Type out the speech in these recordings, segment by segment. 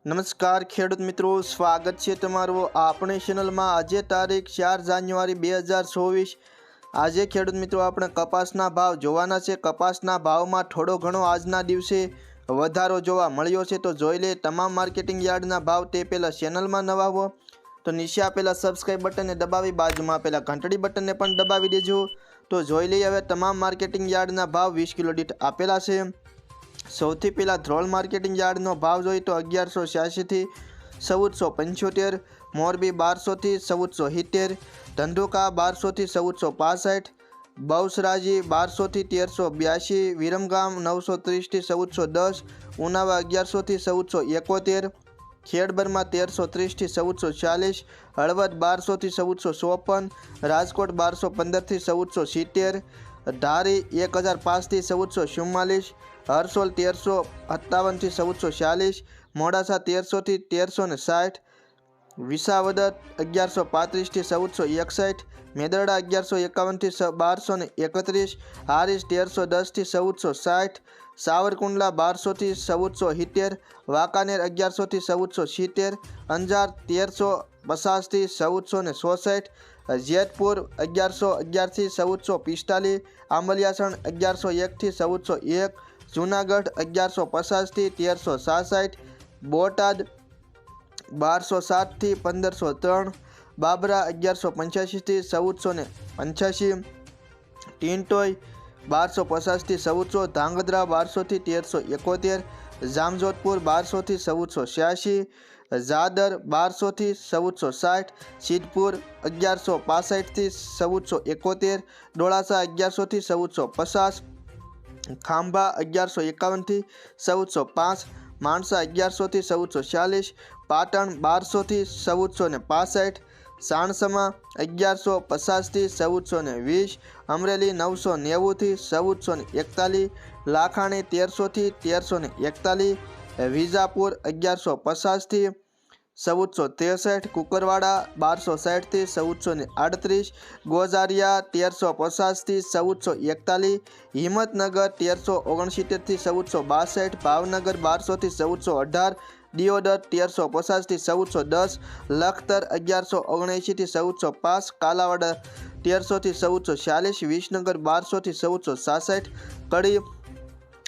નમસ્કાર ખેડૂત મિત્રો, સ્વાગત છે તમારું આપણી ચેનલમાં। આજે તારીખ 4 જાન્યુઆરી 2024। આજે ખેડૂત મિત્રો આપણે કપાસના ભાવ જોવાના છે। કપાસના ભાવમાં થોડો ઘણો આજના દિવસે વધારો જોવા મળ્યો છે, તો જોઈ લે તમામ માર્કેટિંગ યાર્ડના ભાવ। તે પહેલાં ચેનલમાં નવા હો તો નીચે આપેલા સબસ્ક્રાઇબ બટનને દબાવી બાજુમાં આપેલા ઘંટડી બટનને પણ દબાવી દેજો। તો જોઈ લઈએ હવે તમામ માર્કેટિંગ યાર્ડના ભાવ 20 કિલો દીઠ આપેલા છે। સૌથી પહેલાં ધ્રોલ માર્કેટિંગ યાર્ડનો ભાવ જોઈએ તો 1186 થી 1475, મોરબી 1200 થી 1470, ધંધુકા 1200 થી 1465, બહુચરાજી 1200 થી 1382, વિરમગામ 930 થી 1410, ઉનાવા 1100 થી 1471, ખેડબરમાં 1330 થી 1440, હળવદ 1200 થી 1454, રાજકોટ 1215 થી 1470, ધારી 1005 થી 1444, હરસોલ 1357 થી 1440, મોડાસા 1300 થી 1360, વિસાવદર 1135 થી 1461, મેદરડા 1151 થી 1231, હારીજ 1310 થી 1460, સાવરકુંડલા 1200 થી 1470, વાંકાનેર 1100 થી 1470, અંજાર 1350 થી 1464, જેતપુર 1111 થી 1445, આંબલિયાસણ 1101 થી 1401, જૂનાગઢ 1150 થી 1367, બોટાદ 1207 થી 1503, બાબરા 1185 થી 1485, ટીંટોઈ 1250 થી 1400, ધાંગધ્રા 1200 થી 1371, જામજોધપુર 1200 થી 1486, ઝાદર 1200 થી 1460, સિદ્ધપુર 1165 થી 1471, ડોળાસા 1100 થી 1450, ખાંભા 1151 થી 1405, માણસા 1100 થી 1440, પાટણ 1200 થી 1465, સાણસમા 1150 થી 1420, અમરેલી 990 થી 1441, લાખાણી 1300 થી 1341, વિજાપુર 1150 થી 1463, કુકરવાડા 1260 થી 1438, ગોઝારિયા 1350 થી 1441, હિંમતનગર 1369 થી 1462, ભાવનગર 1200 થી 1418, દિયોદર 1350 થી 1410, લખતર 1179 થી 1405, કાલાવાડા 1300 થી 1440, વિસનગર 1200 થી 1467, કડી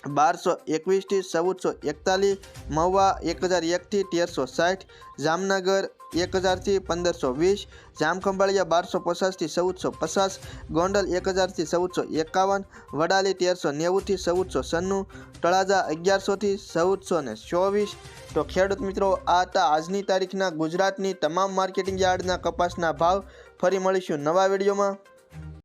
1221 થી 1441, મહુવા 1001 થી 1360, જામનગર 1000 થી 1520, જામખંભાળિયા 1250 થી 1450, ગોંડલ 1000 થી 1451, વડાલી 1390 થી 1496, તળાજા 1100 થી 1424। તો ખેડૂત મિત્રો, આ હતા આજની તારીખના ગુજરાતની તમામ માર્કેટિંગ યાર્ડના કપાસના ભાવ। ફરી મળીશું નવા વિડીયોમાં।